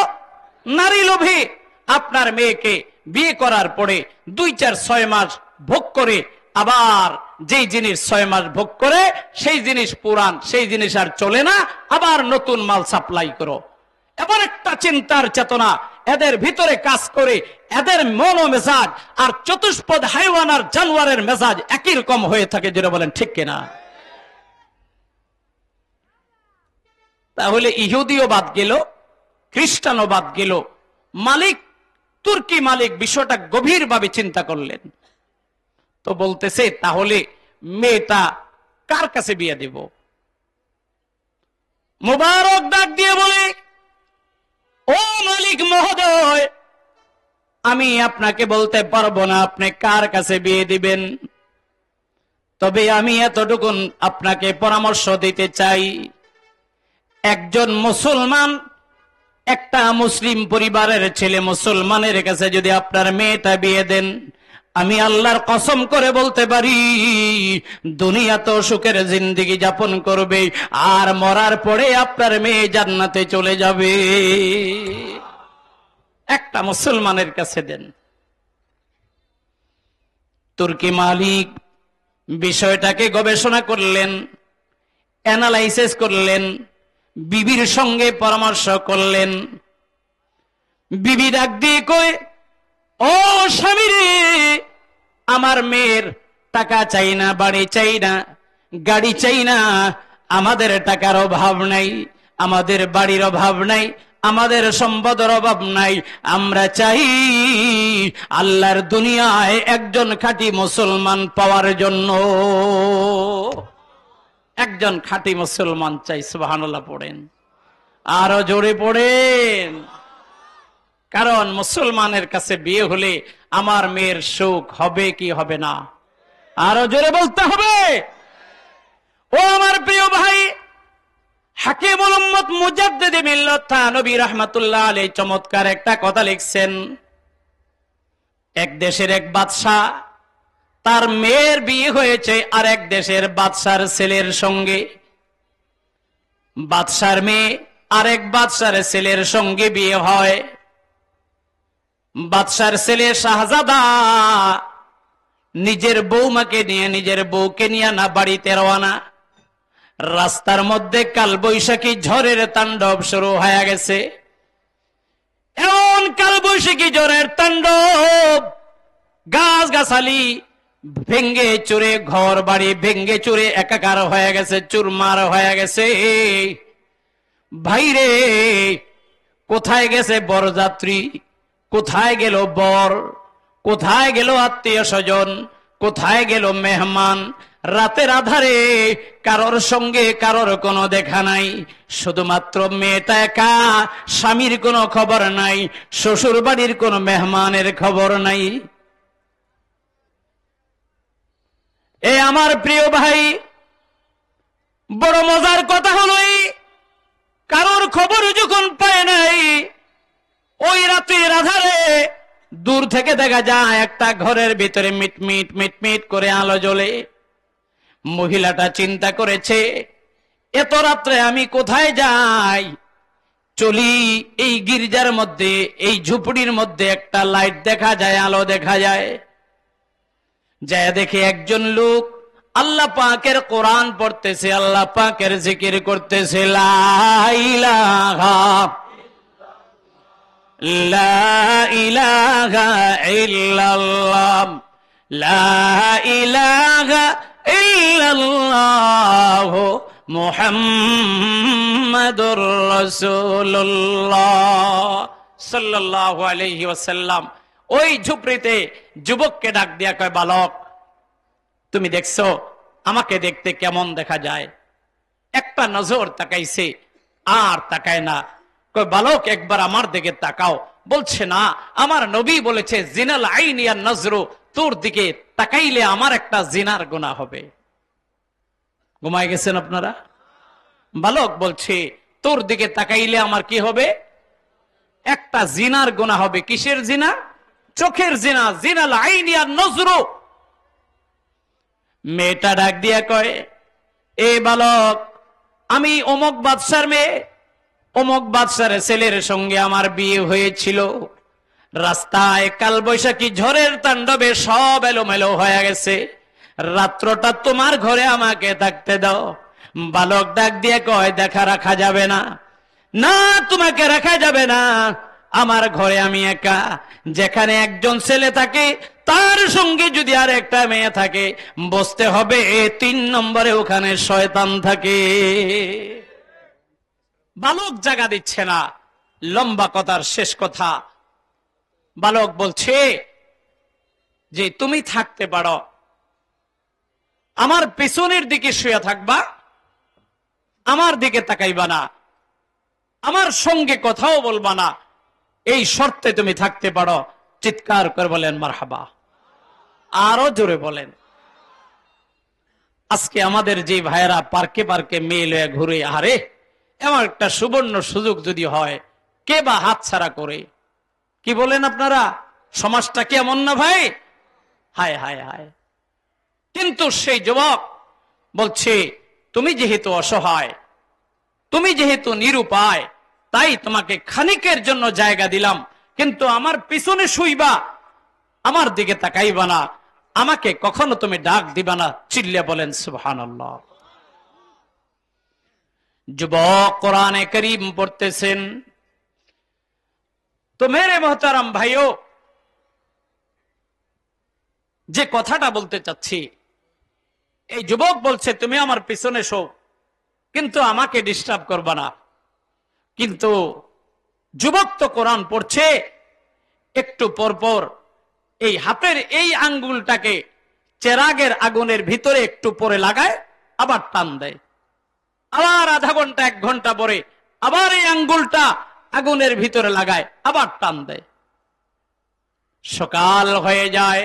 নারী লোভী। আপনার মেয়েকে বিয়ে করার পরে 2-4-6 মাস ভোগ করে, আবার যেই জিনিস 6 মাস ভোগ করে সেই জিনিস পুরান, সেই জিনিস আর চলে না, আবার নতুন মাল সাপ্লাই করো। এবার একটা চিন্তার চেতনা এদের ভিতরে কাজ করে, এদের মন ও মেজাজ আর চতুষ্পদ হাইওয়ান আর জানোয়ারের মেজাজ একই রকম হয়ে থাকে। যেটা বলেন ঠিক কিনা? তাহলে ইহুদিও বাদ গেল, খ্রিস্টানও বাদ গেল। মালিক, তুর্কি মালিক বিষয়টা গভীরভাবে চিন্তা করলেন। তো বলতেছে, তাহলে মেয়েটা কার কাছে বিয়ে দেব? মুবারক ডাক দিয়ে বলে, ও মালিক মহোদয়, আমি আপনাকে বলতে পারবো না আপনি কার কাছে বিয়ে দিবেন, তবে আমি এতটুকুন আপনাকে পরামর্শ দিতে চাই। একজন মুসলমান, একটা মুসলিম পরিবারের ছেলে মুসলমানের কাছে যদি আপনার মেয়েটা বিয়ে দেন, আমি আল্লাহর কসম করে বলতে পারি, দুনিয়া তো সুখের জিন্দেগি যাপন করবে, আর মরার পরে আপনার মেয়ে জান্নাতে চলে যাবে। একটা মুসলমানের কাছে দেন। তুর্কি মালিক বিষয়টাকে গবেষণা করলেন, অ্যানালাইসিস করলেন, বিবির সঙ্গে পরামর্শ করলেন। বিবি ডাক দিয়ে কয়, ও স্বামী রে, আমার মেয়ের টাকা চাই না, বাড়ি চাই না, গাড়ি চাই না, আমাদের টাকার অভাব নাই, আমাদের বাড়ির অভাব নাই, আমাদের সম্পদের অভাব নাই। আমরা চাই আল্লাহর দুনিয়ায় একজন খাঁটি মুসলমান পাওয়ার জন্য। একজন খাঁটি মুসলমান চাই। সুবহানাল্লাহ পড়েন, আরো জোরে পড়েন। কারণ মুসলমানের কাছে বিয়ে হলে আমার মেয়ের সুখ হবে কি হবে না? আরো জোরে বলতে হবে। ও আমার প্রিয় ভাই, হাকিমুল উম্মত মুজাদ্দিদে মিল্লাত থানবী রাহমাতুল্লাহ আলাইহি চমৎকার একটা কথা লিখছেন। এক দেশের এক বাদশা, তার মেয়ের বিয়ে হয়েছে আর এক দেশের বাদশার ছেলের সঙ্গে। বাদশার মেয়ে আরেক বাদশার ছেলের সঙ্গে বিয়ে হয়। বাদশার ছেলে শাহজাদা নিজের বৌমাকে নিয়ে, নিজের বউকে নিয়ে না বাড়িতে রওনা। রাস্তার মধ্যে কালবৈশাখী ঝড়ের তাণ্ডব শুরু হয়ে গেছে। এমন কালবৈশাখী ঝড়ের তাণ্ডব, গাছ গাছালি ভেঙ্গে চুরে, ঘর বাড়ি ভেঙ্গে চুরে একাকার হয়ে গেছে, চুরমার হয়ে গেছে। ভাইরে, কোথায় গেছে বরযাত্রী, কোথায় গেল বর, কোথায় গেল আত্মীয় স্বজন, কোথায় গেল মেহমান? রাতের আধারে কারোর সঙ্গে কারোর কোনো দেখা নাই, শুধুমাত্র মেয়েটা একা, স্বামীর কোনো খবর নাই, শ্বশুর বাড়ির কোনো মেহমানের খবর নাই। এ আমার প্রিয় ভাই, বড় মজার কথা হলো কারোর খবর যখন পায় নাই, ওই রাতের আধারে দূর থেকে দেখা যায় একটা ঘরের ভিতরে মিটমিট মিটমিট করে আলো জ্বলে। মহিলাটা চিন্তা করেছে, এত রাত্রে আমি কোথায় যাই? চলি এই গির্জার মধ্যে, এই ঝুপড়ির মধ্যে একটা লাইট দেখা যায়, আলো দেখা যায়। যায় দেখে একজন লোক আল্লাহ পাকের কোরআন পড়তেছে, আল্লাহ পাকের জিকির করতেছে। লা ইলাহা ইল্লাল্লাহ, লা ইলাহা ইল্লাল্লাহ, মুহাম্মাদুর রাসূলুল্লাহ সাল্লাল্লাহু আলাইহি ওয়াসাল্লাম। ওই ঝুপড়িতে যুবককে ডাক দিয়া কয়, বালক, তুমি দেখছো আমাকে দেখতে কেমন দেখা যায়? একটা নজর তাকাইছে, আর তাকায় না। কয়, বালক, একবার আমার দিকে তাকাও। বলছে, না, আমার নবী বলেছে জিনাল আইনি আর নজরু, তোর দিকে তাকাইলে আমার একটা জিনার গুনাহ হবে। ঘুমায় গেছেন আপনারা? বালক বলছে, তোর দিকে তাকাইলে আমার কি হবে? একটা জিনার গুনাহ হবে। কিসের জিনা? চোখের জিনা। জিনাল আইনি আর নজরু। মেয়েটা ডাক দিয়া কয়, এ বালক, আমি অমুক বাদশার মেয়ে, অমুক বাদশার ছেলের সঙ্গে আমার বিয়ে হয়েছিল। রাস্তায় কালবৈশাখী ঝড়ের তাণ্ডবে সব এলোমেলো হয়ে গেছে। রাত্রটা তোমার ঘরে আমাকে থাকতে দাও। বালক ডাক দিয়ে কয়, দেখা রাখা যাবে না, না, তোমাকে রাখা যাবে না। আমার ঘরে আমি একা। যেখানে একজন ছেলে থাকে, তার সঙ্গে যদি আর একটা মেয়ে থাকে, বসতে হবে 3 নম্বরে ওখানে শয়তান থাকে। বালক জায়গা দিচ্ছে না। লম্বা কথার শেষ কথা, বালক বলছে যে তুমি থাকতে পারো, আমার পেছনের দিকে শুয়ে থাকবা, আমার দিকে তাকাইবা না, আমার সঙ্গে কথাও বলবা না, এই শর্তে তুমি থাকতে পারো। চিৎকার করে বলেন মারহাবা। আরো জোরে বলেন। আজকে আমাদের যে ভাইয়েরা পার্কে পার্কে মেয়ে লয়ে ঘুরে, আরে এমন একটা সুবর্ণ সুযোগ যদি হয়, কে বা হাতছাড়া করে? কি বলেন আপনারা? সমাজটা কেমন না ভাই? হায় হায় হায়। কিন্তু সেই যুবক বলছে, তুমি যেহেতু অসহায়, তুমি যেহেতু নিরুপায়, তাই তোমাকে খানিকের জন্য জায়গা দিলাম, কিন্তু আমার পিছনে শুইবা, আমার দিকে তাকাইবা না, আমাকে কখনো তুমি ডাক দিবা না। চিল্লে বলেন সুবহানাল্লাহ। যুবক কোরআনে কারীম পড়তেছেন। তো মেরে মোহতারাম ভাইও, যে কথাটা বলতে চাচ্ছি, এই যুবক বলছে, তুমি আমার পিছনে শো, কিন্তু আমাকে ডিস্টার্ব করবা না। কিন্তু যুবক তো কোরআন পড়ছে, একটু পরপর এই হাতের এই আঙ্গুলটাকে চেরাগের আগুনের ভিতরে একটু পরে লাগায়, আবার টান দেয়, আবার আধা ঘন্টা 1 ঘন্টা পরে আবার এই আঙ্গুলটা আগুনের ভিতরে লাগায়, আবার টান দেয়। সকাল হয়ে যায়।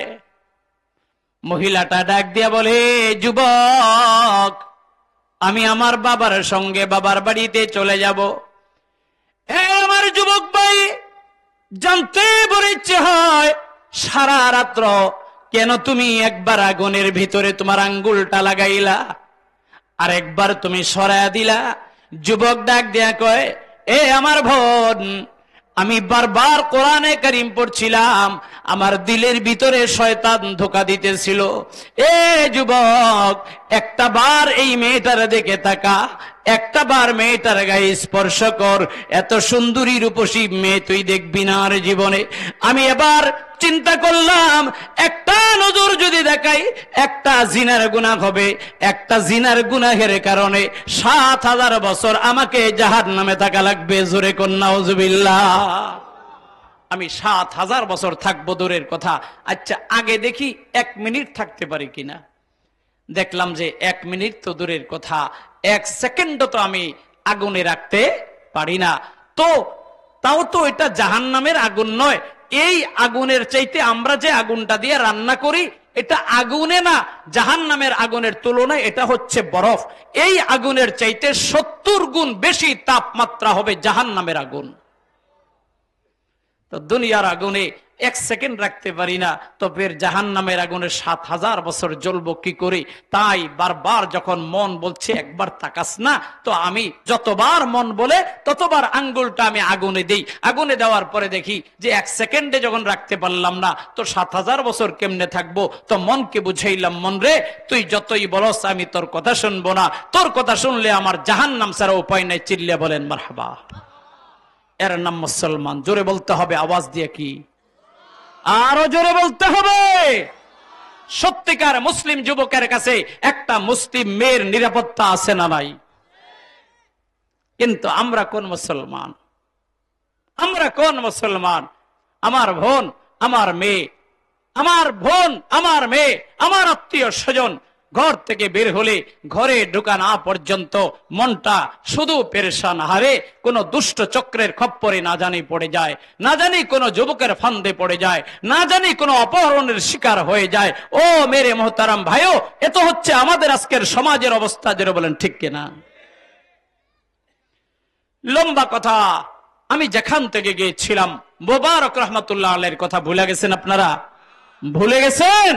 মহিলাটা ডাক দিয়া বলে, যুবক, আমি আমার বাবার সঙ্গে বাবার বাড়িতে চলে যাব। আমার যুবক ভাই, জানতে বড় ইচ্ছে হয় সারা রাত্র কেন তুমি একবার আগুনের ভিতরে তোমার আঙ্গুলটা লাগাইলা, আর একবার তুমি সরায়া দিলা। যুবক ডাক দেয়া কয়, এ আমার বোন, আমি বারবার কোরআনে কারীম পড়ছিলাম, আমার দিলের ভিতরে শয়তান ধোঁকা দিতেছিল। এ যুবক, একটা বার এই মেয়েটার দিকে তাকা, একটা বার মেয়েটার গায়ে স্পর্শ কর। এত সুন্দরী রূপসী মেয়ে তুই দেখবি না আর জীবনে। আমি এবার চিন্তা করলাম, একটা নজর যদি দেখাই একটা জিনার গুনাহ হবে, একটা জিনার গুনাহের কারণে ৭,০০০ বছর আমাকে জাহান্নামে থাকা লাগবে। জোরে কোন নাউজুবিল্লাহ। আমি ৭,০০০ বছর থাকবো দূরের কথা, আচ্ছা আগে দেখি ১ মিনিট থাকতে পারি কিনা। দেখলাম যে ১ মিনিট তো দূরের কথা, ১ সেকেন্ডও তো আমি আগুনে রাখতে পারি না। তো তাও তো এটা জাহান্নামের আগুন নয়, এই আগুনের চাইতে আমরা যে আগুনটা দিয়ে রান্না করি এটা আগুনে না, জাহান্নামের আগুনের তুলনায় এটা হচ্ছে বরফ। এই আগুনের চাইতে ৭০ গুণ বেশি তাপমাত্রা হবে জাহান্নামের আগুন। তো দুনিয়ার আগুনে ১ সেকেন্ড রাখতে পারি না, তো ফের জাহান্নামের আগুনে ৭,০০০ বছর জ্বলবো কি করে? তাই বারবার যখন মন বলছে একবার তাকাস না, তো আমি যতবার মন বলে ততবার আঙ্গুলটা আমি আগুনে দেই। আগুনে দেওয়ার পরে দেখি যে ১ সেকেন্ডে যখন রাখতে পারলাম না, তো ৭,০০০ বছর কেমনে থাকবো? তো মনকে বুঝাইলাম, মন রে, তুই যতই বলস আমি তোর কথা শুনবো না, তোর কথা শুনলে আমার জাহান্নাম ছাড়া উপায় নাই। চিল্লে বলেন মারহাবা। এর নাম মুসলমান। জোরে বলতে হবে, আওয়াজ দিয়ে। কি আরো জোরে বলতে হবে। সত্যিকার মুসলিম যুবকের কাছে একটা মুসলিম মেয়ের নিরাপত্তা আছে না নাই? কিন্তু আমরা কোন মুসলমান? আমরা কোন মুসলমান? আমার বোন, আমার মেয়ে, আমার বোন, আমার মেয়ে, আমার আত্মীয় স্বজন ঘর থেকে বের হলে ঘরে ঢোকা না পর্যন্ত মনটা শুধু পেরেশান। হারে কোন দুষ্ট চক্রের খপ্পরে না জানি পড়ে যায়, না জানি কোন যুবকের ফান্দে পড়ে যায়, না জানি কোন অপহরণের শিকার হয়ে যায়। ও মেরে মোহতারাম ভাইও, এত হচ্ছে আমাদের আজকের সমাজের অবস্থা। যেটা বলেন ঠিক কিনা? লম্বা কথা, আমি যেখান থেকে গিয়েছিলাম মোবারক রহমাতুল্লাহ আলাইহির কথা ভুলে গেছেন আপনারা? ভুলে গেছেন?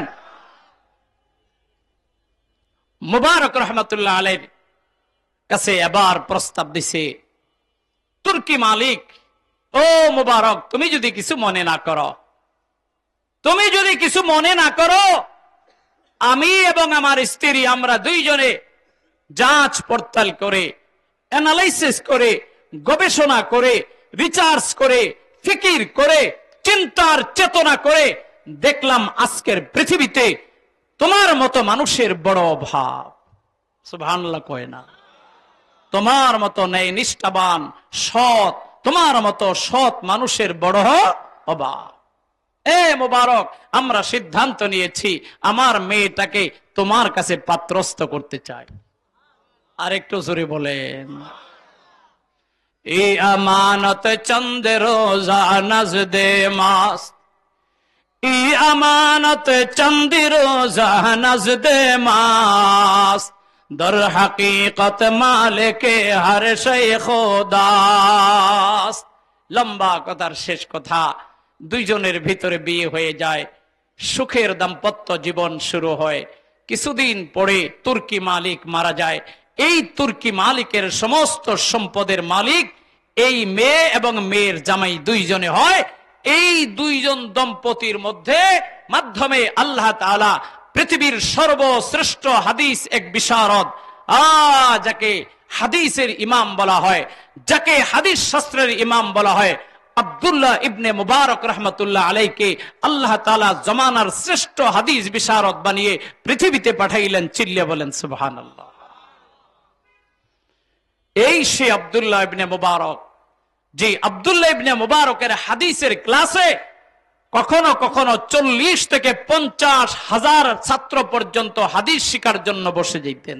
মুবারক রহমাতুল্লাহ আলাইহির কাছে এবার প্রস্তাব দিছে তুর্কি মালিক, ও মুবারক, তুমি যদি কিছু মনে না করো, তুমি যদি কিছু মনে না করো, আমি এবং আমার স্ত্রী আমরা দুইজনে যাচ পড়তাল করে, অ্যানালাইসিস করে, গবেষণা করে, রিসার্চ করে, ফিকির করে, চিন্তার চেতনা করে দেখলাম আজকের পৃথিবীতে তোমার মতো মানুষের বড় অভাব। সুবহানাল্লাহ কয় না? তোমার মতো ন্যায় নিষ্ঠাবান, সৎ, তোমার মতো সৎ মানুষের বড় অভাব। এ মোবারক, আমরা সিদ্ধান্ত নিয়েছি আমার মেয়েটাকে তোমার কাছে পাত্রস্থ করতে চাই। আর একটু জোরে বলেন। এই আমানত চন্দ্র রোজা নজদে মাস, ই আমানত চন্দি রোজা নজদে মাস, দর হকীকত মালিকে হর শৈ খোদাস। লম্বা কথার শেষ কথা, দুইজনের ভিতরে বিয়ে হয়ে যায়, সুখের দাম্পত্য জীবন শুরু হয়। কিছুদিন পরে তুর্কি মালিক মারা যায়। এই তুর্কি মালিকের সমস্ত সম্পদের মালিক এই মেয়ে এবং মেয়ের জামাই দুইজনে হয়। এই দুইজন দম্পতির মধ্যে মাধ্যমে আল্লাহ তাআলা পৃথিবীর সর্বশ্রেষ্ঠ হাদিস এক বিশারদ, যাকে হাদিসের ইমাম বলা হয়, যাকে হাদিস শাস্ত্রের ইমাম বলা হয়, আব্দুল্লাহ ইবনে মুবারক রহমাতুল্লাহ আলাইহিকে আল্লাহ তাআলা জমানার শ্রেষ্ঠ হাদিস বিশারদ বানিয়ে পৃথিবীতে পাঠাইলেন। চিল্লে বলেন সুবহানাল্লাহ। এই সে আব্দুল্লাহ ইবনে মুবারক, যে আব্দুল্লাহ ইবনে মুবারকের হাদিসের ক্লাসে কখনো কখনো 40 থেকে 50,000 ছাত্র পর্যন্ত হাদিস শিখার জন্য বসে যেতেন।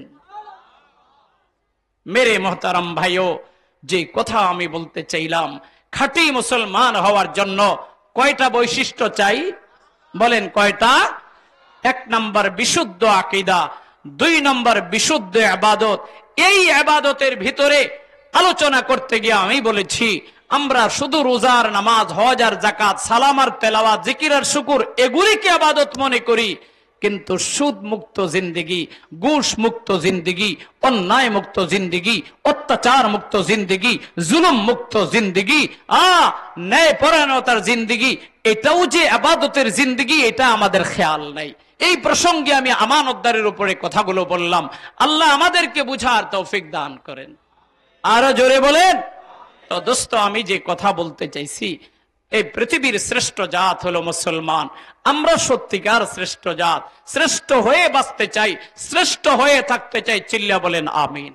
মেরে মোহতারাম ভাইও, যে কথা আমি বলতে চাইলাম, খাঁটি মুসলমান হওয়ার জন্য কয়টা বৈশিষ্ট্য চাই? বলেন কয়টা? 1 নম্বর বিশুদ্ধ আকীদা, 2 নম্বর বিশুদ্ধ ইবাদত, এই ইবাদতের ভিতরে আলোচনা করতে গিয়ে আমি বলেছি, আমরা শুধু রোজার, নামাজ, হজ আর যাকাত, সালাম আর তেলাওয়াত, জিকির আর শুকুর এগুলিকে ইবাদত মনে করি, কিন্তু সুদ মুক্ত জিন্দেগি, ঘুষ মুক্ত জিন্দেগি, অন্যায় মুক্ত জিন্দেগি, অত্যাচার মুক্ত জিন্দেগি, জুলুম মুক্ত জিন্দেগি, ন্যায় পরায়ণতার জিন্দেগি, এটাও যে ইবাদতের জিন্দেগি, এটা আমাদের খেয়াল নাই। এই প্রসঙ্গে আমি আমানতদারের উপরে কথাগুলো বললাম। আল্লাহ আমাদেরকে বুঝার তৌফিক দান করেন। আরো জোরে বলেন। তো দোস্ত, আমি যে কথা বলতে চাইছি, এই পৃথিবীর শ্রেষ্ঠ জাত হলো মুসলমান। আমরা সত্যিকার শ্রেষ্ঠ জাত, শ্রেষ্ঠ হয়ে বাঁচতে চাই, শ্রেষ্ঠ হয়ে থাকতে চাই। চিল্লা বলেন আমিন।